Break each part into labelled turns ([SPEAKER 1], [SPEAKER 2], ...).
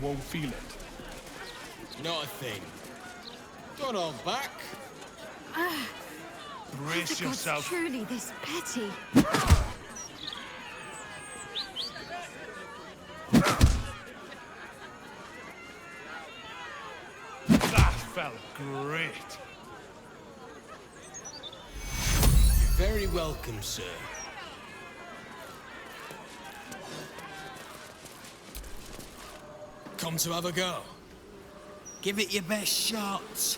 [SPEAKER 1] won't feel it.
[SPEAKER 2] Not a thing. Don't hold back.
[SPEAKER 1] Brace yourself.
[SPEAKER 3] Truly this petty.
[SPEAKER 1] That felt great.
[SPEAKER 2] You're very welcome, sir. Come to have a go. Give it your best shot.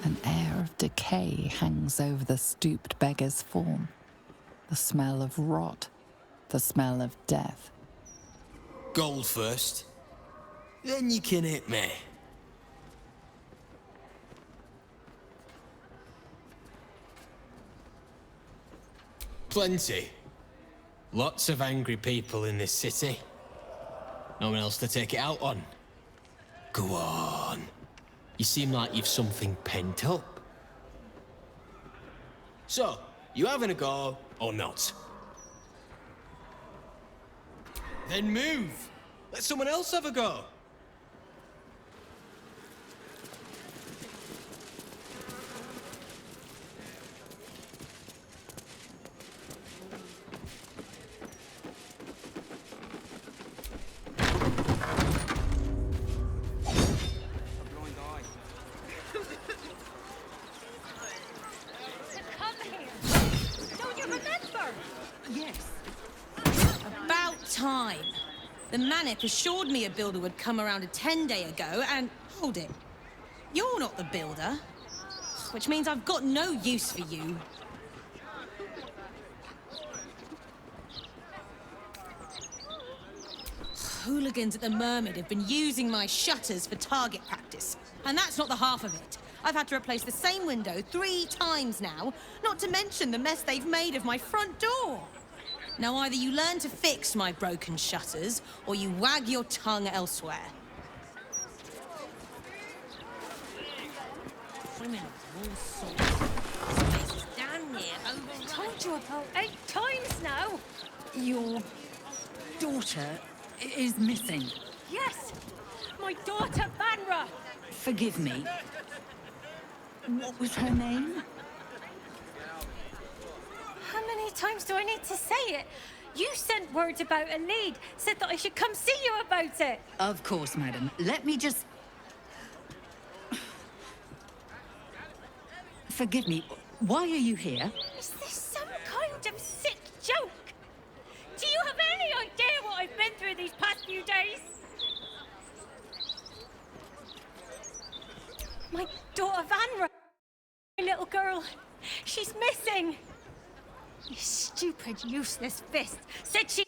[SPEAKER 4] An air of decay hangs over the stooped beggar's form. The smell of rot, the smell of death.
[SPEAKER 2] Gold first. Then you can hit me. Plenty. Lots of angry people in this city. No one else to take it out on. Go on. You seem like you've something pent up. So, you having a go or not? Then move. Let someone else have a go.
[SPEAKER 5] The Manip assured me a builder would come around 10 days ago, and hold it. You're not the builder, which means I've got no use for you. Hooligans at the Mermaid have been using my shutters for target practice, and that's not the half of it. I've had to replace the same window 3 times now, not to mention the mess they've made of my front door. Now either you learn to fix my broken shutters, or you wag your tongue elsewhere. Women of all sorts. This place is damn near overrun.
[SPEAKER 3] Told you about 8 times now.
[SPEAKER 6] Your daughter is missing.
[SPEAKER 3] Yes, my daughter Vanra.
[SPEAKER 6] Forgive me. What was her name?
[SPEAKER 3] How many times do I need to say it? You sent word about a lead, said that I should come see you about it.
[SPEAKER 6] Of course, madam. Let me just... Forgive me. Why are you here?
[SPEAKER 3] Is this some kind of sick joke? Do you have any idea what I've been through these past few days? My daughter Vanra, my little girl, she's missing. You stupid, useless fist said she...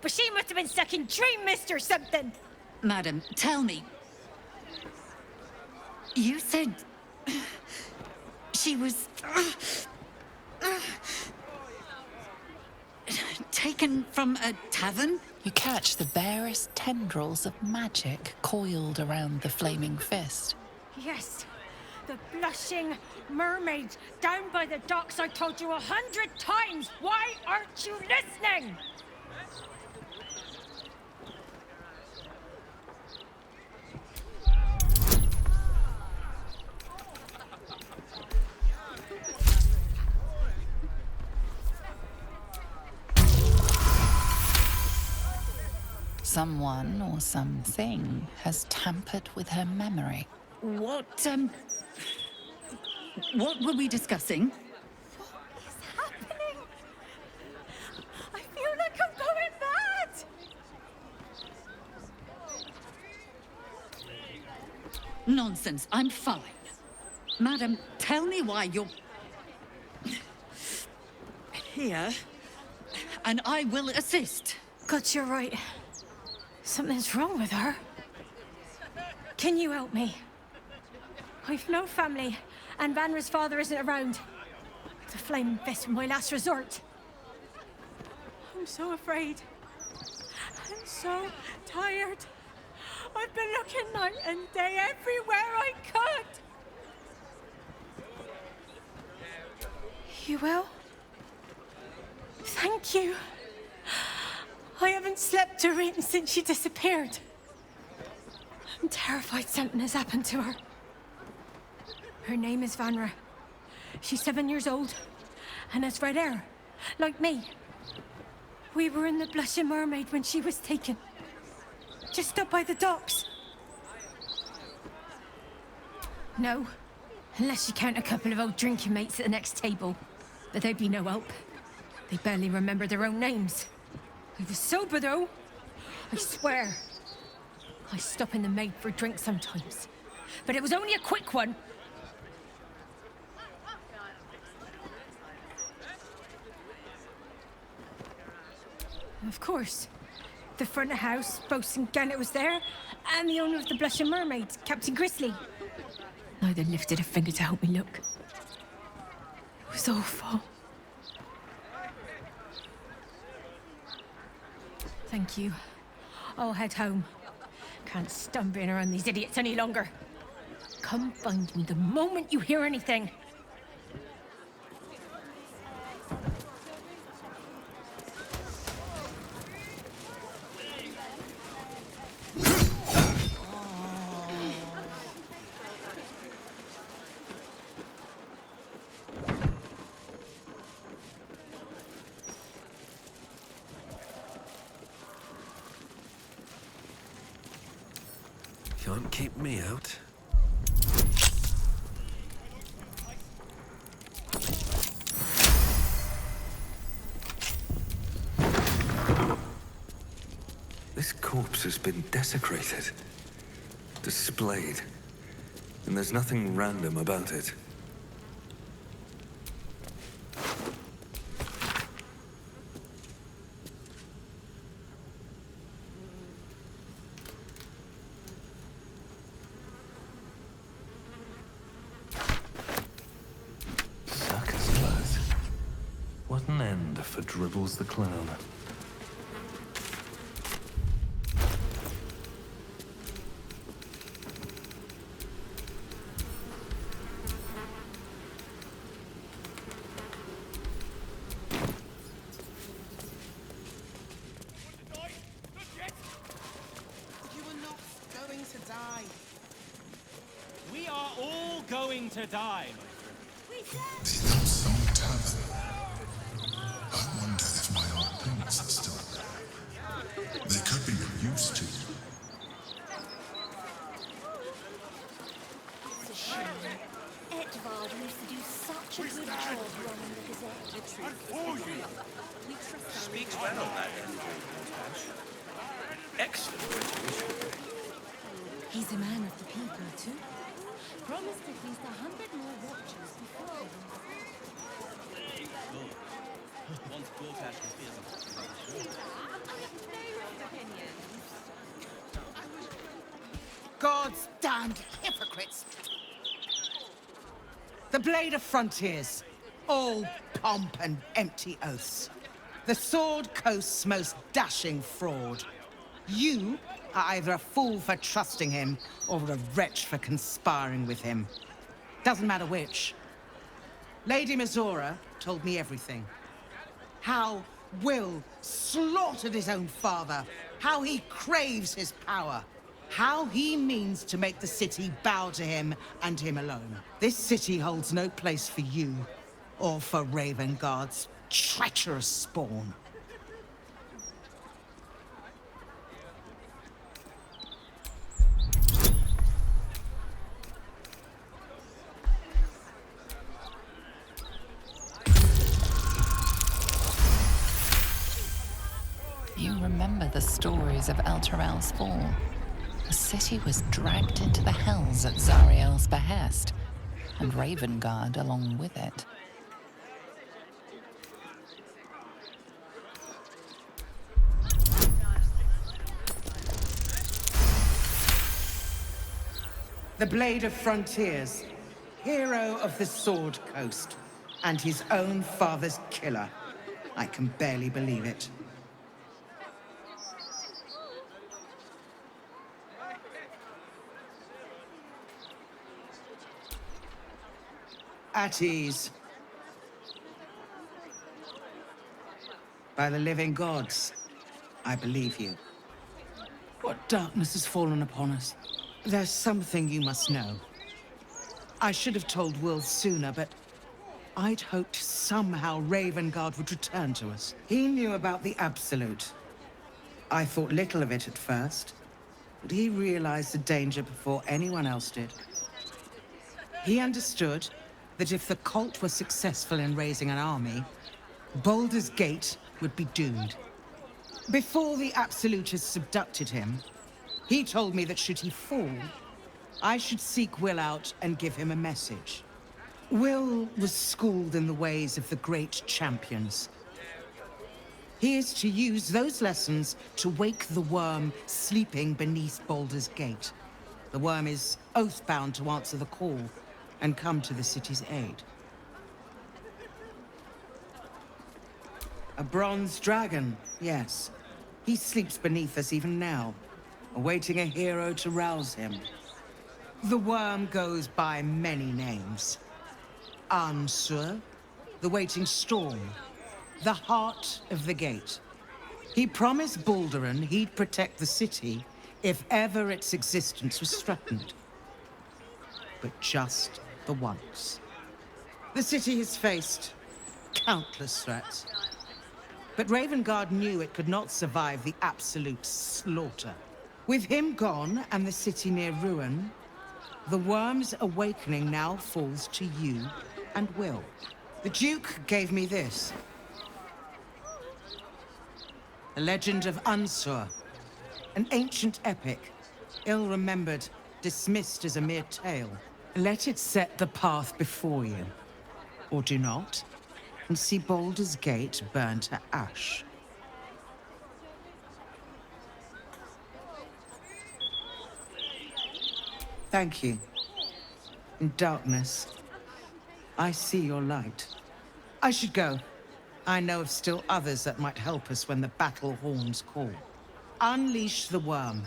[SPEAKER 3] But she must have been sucking Dream Mist or something.
[SPEAKER 6] Madam, tell me. You said... she was... taken from a tavern?
[SPEAKER 4] You catch the barest tendrils of magic coiled around the flaming fist.
[SPEAKER 3] Yes, the blushing mermaid down by the docks I told you 100 times. Why aren't you listening?
[SPEAKER 4] Someone or something has tampered with her memory.
[SPEAKER 6] What were we discussing?
[SPEAKER 3] What is happening? I feel like I'm going mad.
[SPEAKER 6] Nonsense, I'm fine. Madam, tell me why you're... here, and I will assist.
[SPEAKER 3] God, you're right. Something's wrong with her. Can you help me? I've no family, and Vanra's father isn't around. The Flaming Fist was my last resort. I'm so afraid. I'm so tired. I've been looking night and day everywhere I could. You will? Thank you. I haven't slept or eaten since she disappeared. I'm terrified something has happened to her. Her name is Vanra. She's 7 years old and has red hair, like me. We were in the Blushing Mermaid when she was taken. Just up by the docks. No, unless you count a couple of old drinking mates at the next table. But they'd be no help. They barely remember their own names. I was sober, though. I swear. I stop in the maid for a drink sometimes. But it was only a quick one. Of course. The front of house, Bosun Gannet was there, and the owner of the Blushing Mermaid, Captain Grizzly. Neither lifted a finger to help me look. It was awful. Thank you. I'll head home. Can't stand being around these idiots any longer. Come find me the moment you hear anything.
[SPEAKER 7] Can't keep me out. This corpse has been desecrated, displayed, and there's nothing random about it. What an end for Dribbles the Clown.
[SPEAKER 8] You are not going to die.
[SPEAKER 9] We are all going to die, my friend.
[SPEAKER 10] Some tavern. I wonder if my old things are still there. They could be of use to you.
[SPEAKER 11] It's a shame. Edvard used to do such a good job running the Gazette. We trust
[SPEAKER 7] Speaks well, that excellent.
[SPEAKER 5] He's a man of the people, too.
[SPEAKER 11] promised at least 100 more watches before.
[SPEAKER 8] God's damned hypocrites! The Blade of Frontiers. All pomp and empty oaths. The Sword Coast's most dashing fraud. You are either a fool for trusting him, or a wretch for conspiring with him. Doesn't matter which. Lady Mizora told me everything. How Will slaughtered his own father. How he craves his power. How he means to make the city bow to him and him alone. This city holds no place for you, or for Ravengard's treacherous spawn.
[SPEAKER 4] You remember the stories of Elturel's fall. The city was dragged into the hells at Zariel's behest, and Ravengard along with it.
[SPEAKER 8] The Blade of Frontiers, hero of the Sword Coast, and his own father's killer. I can barely believe it. At ease. By the living gods, I believe you. What darkness has fallen upon us? There's something you must know. I should have told Will sooner, but I'd hoped somehow Ravengard would return to us. He knew about the Absolute. I thought little of it at first, but he realized the danger before anyone else did. He understood that if the cult were successful in raising an army, Baldur's Gate would be doomed. Before the Absolutists abducted him, he told me that should he fall, I should seek Will out and give him a message. Will was schooled in the ways of the great champions. He is to use those lessons to wake the worm sleeping beneath Baldur's Gate. The worm is oath-bound to answer the call and come to the city's aid. A bronze dragon, yes. He sleeps beneath us even now, awaiting a hero to rouse him. The worm goes by many names. Ansur, the waiting storm, the heart of the gate. He promised Balduran he'd protect the city if ever its existence was threatened. But just the once. The city has faced countless threats. But Ravengard knew it could not survive the absolute slaughter. With him gone and the city near ruin, the worm's awakening now falls to you and Will. The Duke gave me this. A legend of Ansur, an ancient epic, ill-remembered, dismissed as a mere tale. Let it set the path before you, or do not, and see Baldur's Gate burn to ash. Thank you. In darkness, I see your light. I should go. I know of still others that might help us when the battle horns call. Unleash the worm.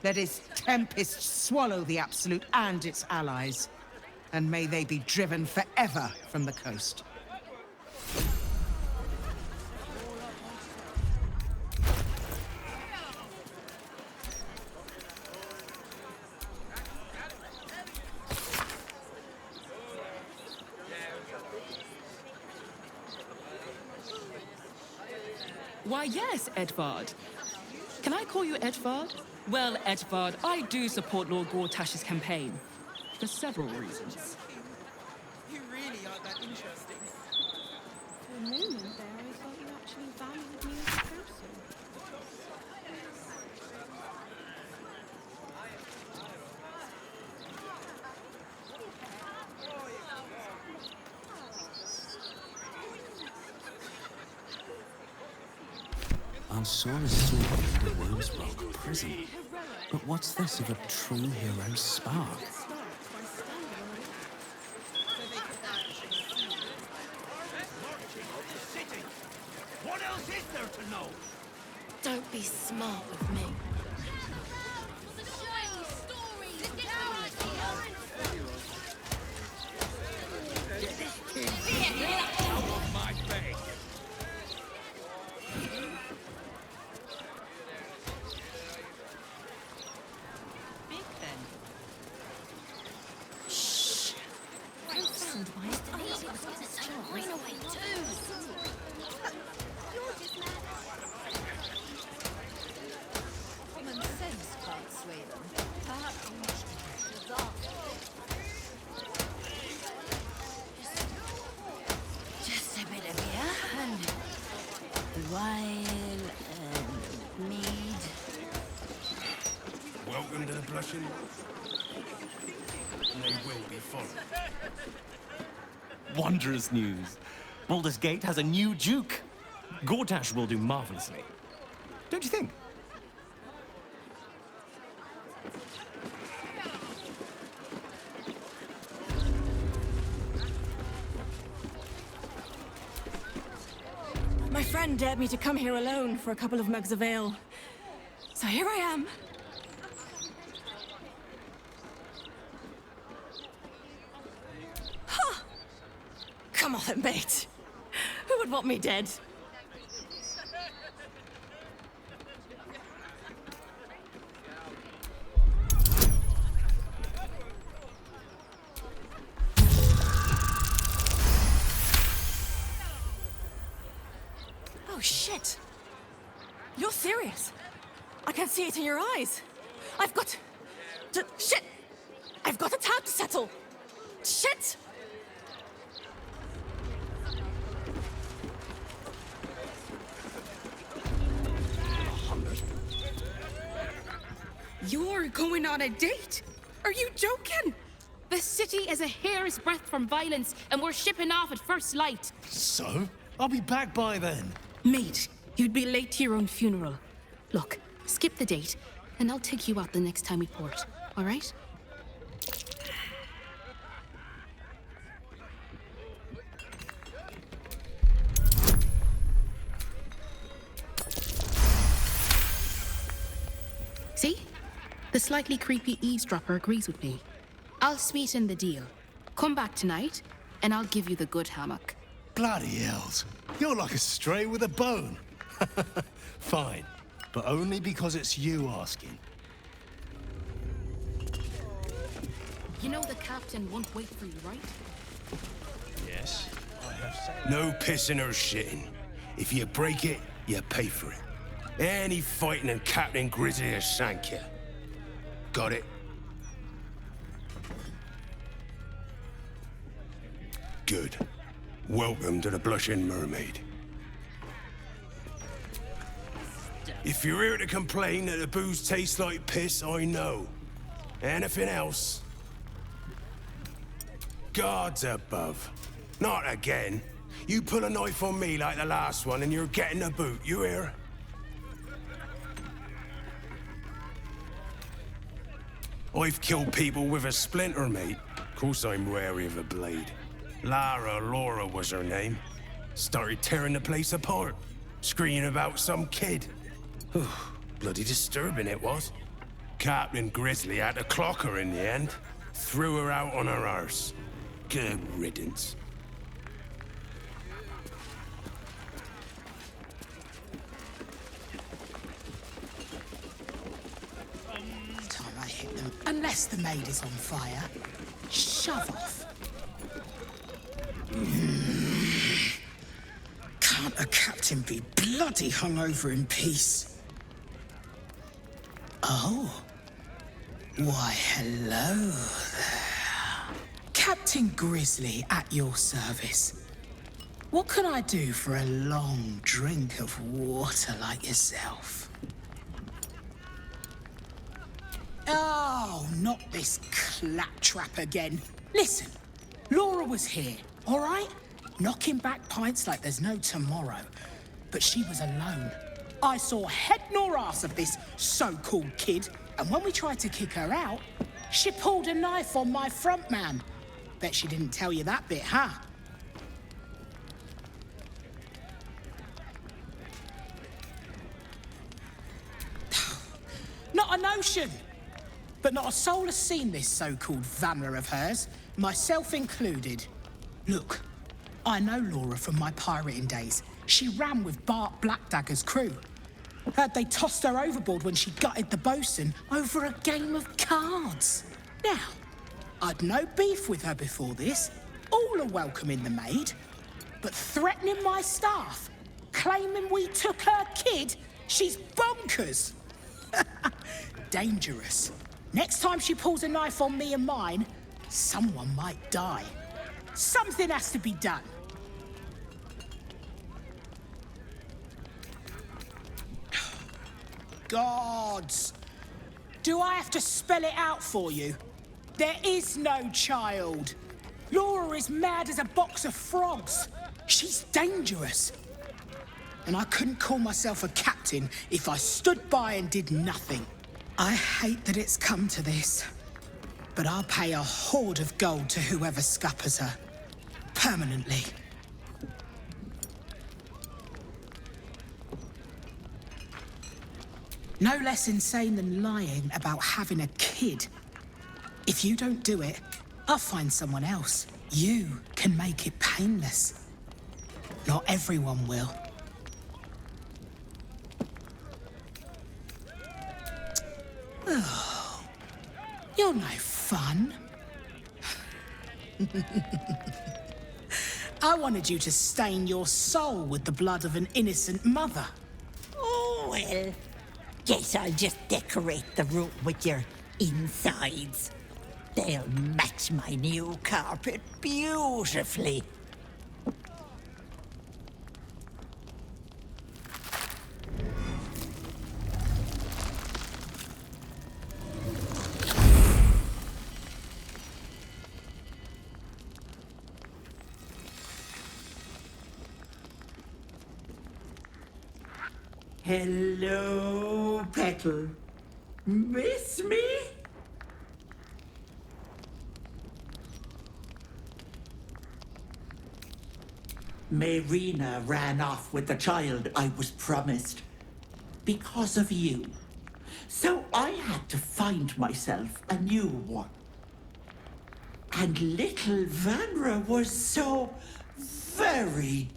[SPEAKER 8] Let its tempest swallow the Absolute and its allies. And may they be driven forever from the coast.
[SPEAKER 12] Why, yes, Edvard. Can I call you Edvard? Well, Edvard, I do support Lord Gortash's campaign. For several reasons.
[SPEAKER 13] You really aren't that interesting.
[SPEAKER 3] For a moment there, I thought you actually valued me as a person.
[SPEAKER 14] Ansur is sleeping in the Worm's Rock prison. But what's this of a true hero's spark?
[SPEAKER 1] What else is there to know?
[SPEAKER 11] Don't be smart with me.
[SPEAKER 1] Out of my face!
[SPEAKER 11] Common sense can't sway them. Just a bit of beer and wine and mead.
[SPEAKER 1] Welcome to the Blushing. They will be followed.
[SPEAKER 9] Wondrous news. Baldur's Gate has a new duke. Gortash will do marvelously. Don't you think?
[SPEAKER 3] My friend dared me to come here alone for a couple of mugs of ale. So here I am. Ha! Come on then, mate. Who would want me dead?
[SPEAKER 15] You're serious? I can see it in your eyes. I've got to... Shit! I've got a tab to settle. Shit!
[SPEAKER 16] You're going on a date? Are you joking?
[SPEAKER 17] The city is a hair's breadth from violence, and we're shipping off at first light.
[SPEAKER 1] So? I'll be back by then.
[SPEAKER 17] Mate, you'd be late to your own funeral. Look, skip the date, and I'll take you out the next time we port, all right? See? The slightly creepy eavesdropper agrees with me. I'll sweeten the deal. Come back tonight, and I'll give you the good hammock.
[SPEAKER 1] Bloody hells. You're like a stray with a bone. Fine, but only because it's you asking.
[SPEAKER 17] You know the captain won't wait for you, right?
[SPEAKER 1] Yes, I have said. No pissing or shitting. If you break it, you pay for it. Any fighting and Captain Grizzly has sank you. Got it? Good. Welcome to the Blushing Mermaid. If you're here to complain that the booze tastes like piss, I know. Anything else? Gods above. Not again. You pull a knife on me like the last one and you're getting the boot, you hear? I've killed people with a splinter, mate. Of course I'm wary of a blade. Laura was her name. Started tearing the place apart, screaming about some kid. Bloody disturbing it was. Captain Grizzly had to clock her in the end. Threw her out on her arse. Good riddance.
[SPEAKER 18] Time I hit them. Unless the maid is on fire, shove off. Can't a captain be bloody hungover in peace? Oh. Why, hello there. Captain Grizzly at your service. What can I do for a long drink of water like yourself? Oh, not this claptrap again. Listen, Laura was here, all right? Knocking back pints like there's no tomorrow. But she was alone. I saw head nor ass of this so-called kid, and when we tried to kick her out, she pulled a knife on my front man. Bet she didn't tell you that bit, huh? Not a notion. But not a soul has seen this so-called Vamler of hers, myself included. Look, I know Laura from my pirating days. She ran with Bart Blackdagger's crew. Heard they tossed her overboard when she gutted the bosun over a game of cards. Now, I'd no beef with her before this. All are welcoming the maid. But threatening my staff, claiming we took her kid, she's bonkers. Dangerous. Next time she pulls a knife on me and mine, someone might die. Something has to be done. Gods! Do I have to spell it out for you? There is no child. Laura is mad as a box of frogs. She's dangerous. And I couldn't call myself a captain if I stood by and did nothing. I hate that it's come to this, but I'll pay a hoard of gold to whoever scuppers her. Permanently. No less insane than lying about having a kid. If you don't do it, I'll find someone else. You can make it painless. Not everyone will. Oh, you're no fun. I wanted you to stain your soul with the blood of an innocent mother. Oh,
[SPEAKER 19] Well, guess I'll just decorate the room with your insides. They'll match my new carpet beautifully. Hello, Petal. Miss me? Marina ran off with the child I was promised because of you. So I had to find myself a new one. And little Vanra was so very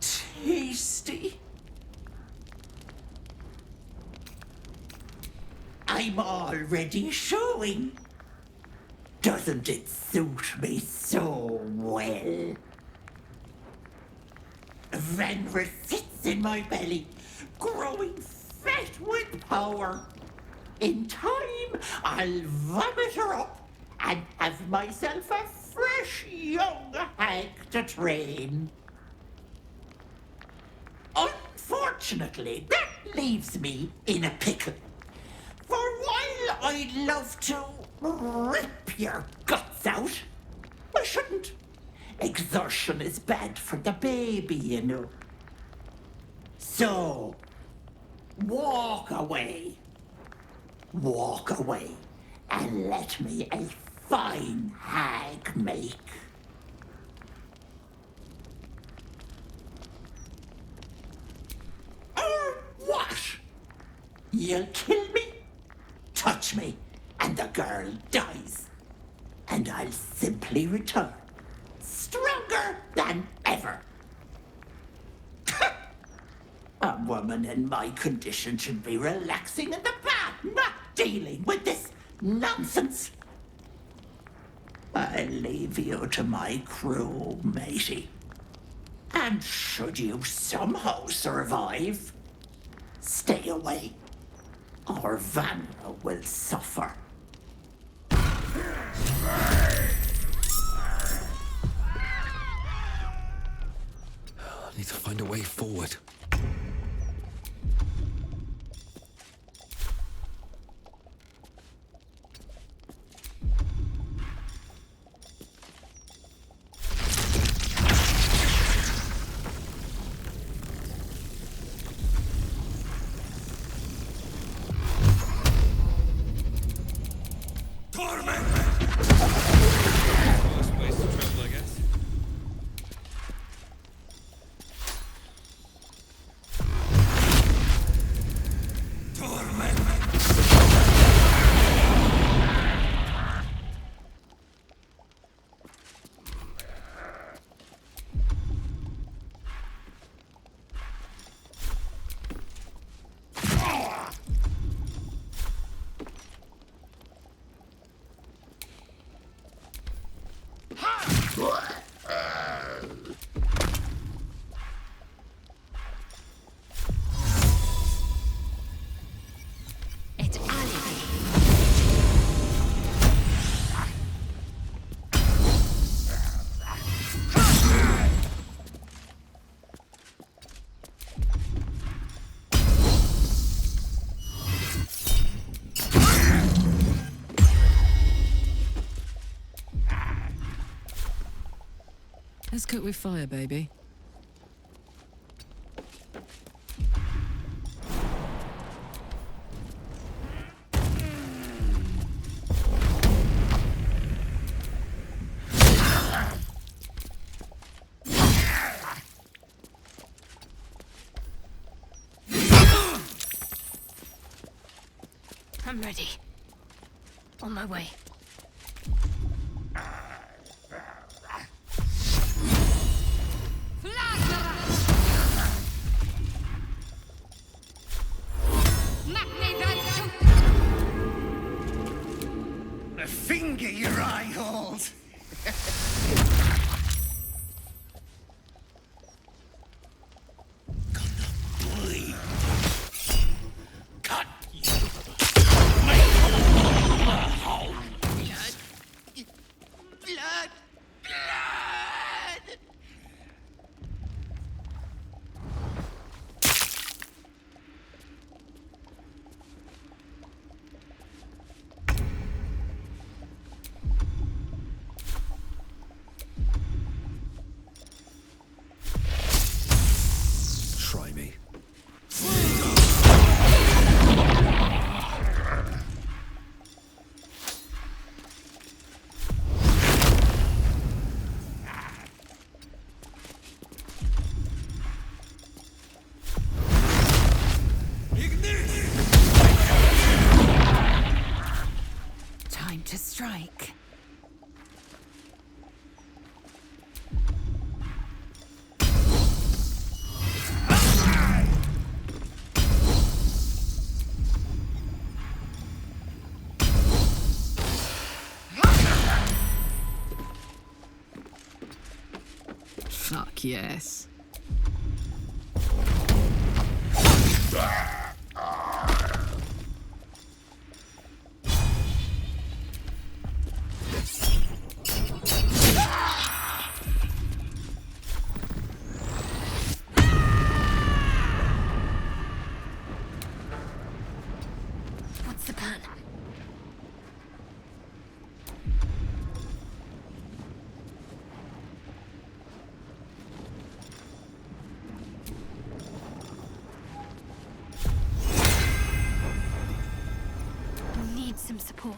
[SPEAKER 19] tasty. I'm already showing. Doesn't it suit me so well? Vanra sits in my belly, growing fat with power. In time, I'll vomit her up and have myself a fresh young hag to train. Unfortunately, that leaves me in a pickle. For while I'd love to rip your guts out, I shouldn't. Exertion is bad for the baby, you know. So, walk away. Walk away and let me a fine hag make. Or what? You'll kill me, touch me, and the girl dies. And I'll simply return, stronger than ever. A woman in my condition should be relaxing in the bath, not dealing with this nonsense. I'll leave you to my crew, matey. And should you somehow survive, stay away, or Vanra will suffer.
[SPEAKER 7] I need to find a way forward.
[SPEAKER 20] Let's cook with fire, baby.
[SPEAKER 3] I'm ready. On my way.
[SPEAKER 1] A finger your eye holes!
[SPEAKER 20] Fuck yes.
[SPEAKER 3] What's the plan? Need some support.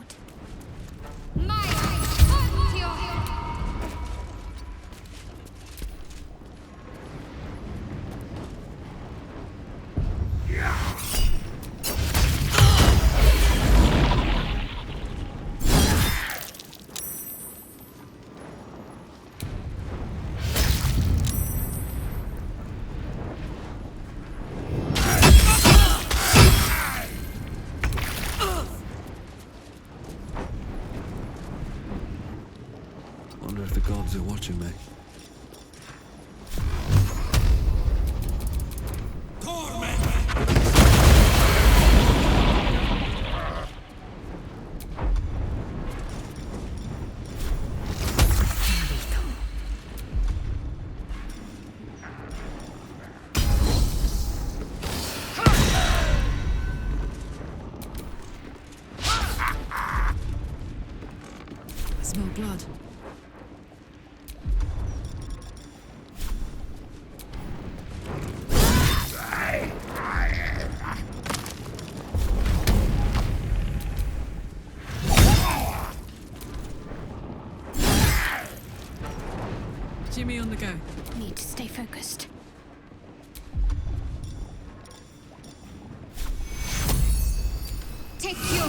[SPEAKER 14] Wonder if the gods are watching me.
[SPEAKER 20] I smell blood. Jimmy on the go.
[SPEAKER 3] Need to stay focused.
[SPEAKER 11] Take your...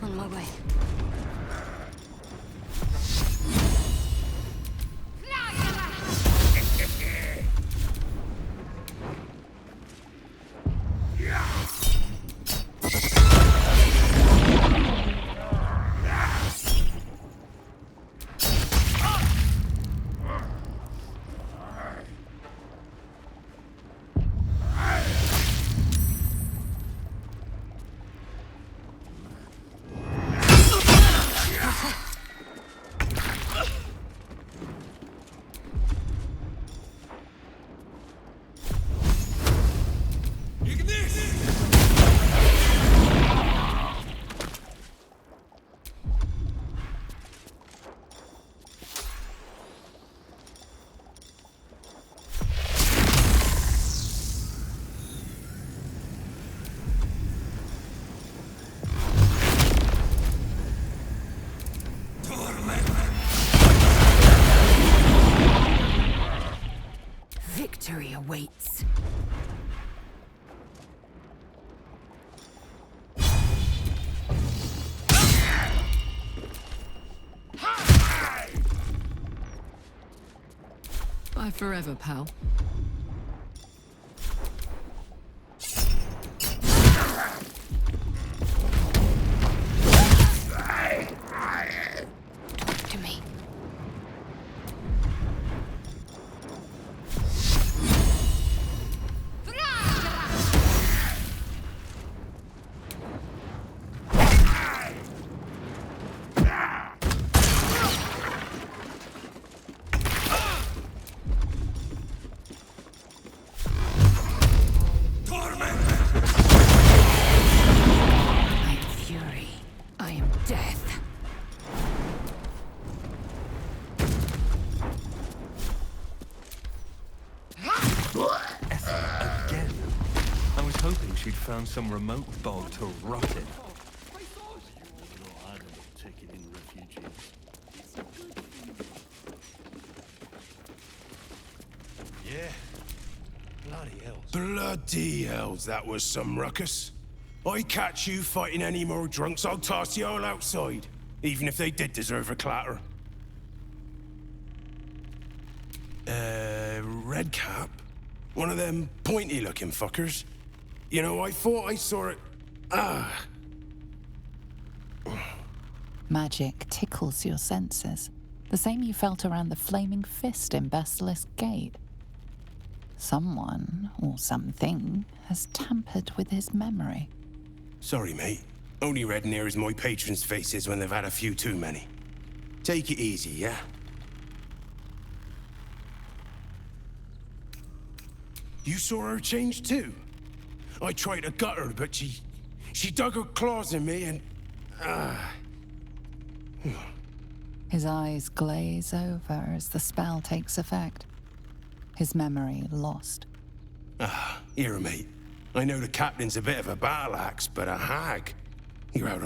[SPEAKER 3] On my way.
[SPEAKER 15] Victory awaits.
[SPEAKER 20] Bye forever, pal.
[SPEAKER 3] To me. I am fury. I am death.
[SPEAKER 7] Again. I was hoping she'd found some remote bog to rot in.
[SPEAKER 1] Yeah. Bloody hell. Bloody hells, that was some ruckus. I catch you fighting any more drunks, I'll toss you all outside. Even if they did deserve a clatter. Red cap? One of them pointy-looking fuckers? You know, I thought I saw it...
[SPEAKER 4] Magic tickles your senses, the same you felt around the flaming fist in Basilisk Gate. Someone, or something, has tampered with his memory.
[SPEAKER 1] Sorry, mate. Only red near as my patrons' faces when they've had a few too many. Take it easy, yeah? You saw her change too? I tried to gut her, but she dug her claws in me and...
[SPEAKER 4] His eyes glaze over as the spell takes effect. His memory lost.
[SPEAKER 1] Here, mate. I know the captain's a bit of a battle axe, but a hag? You're out of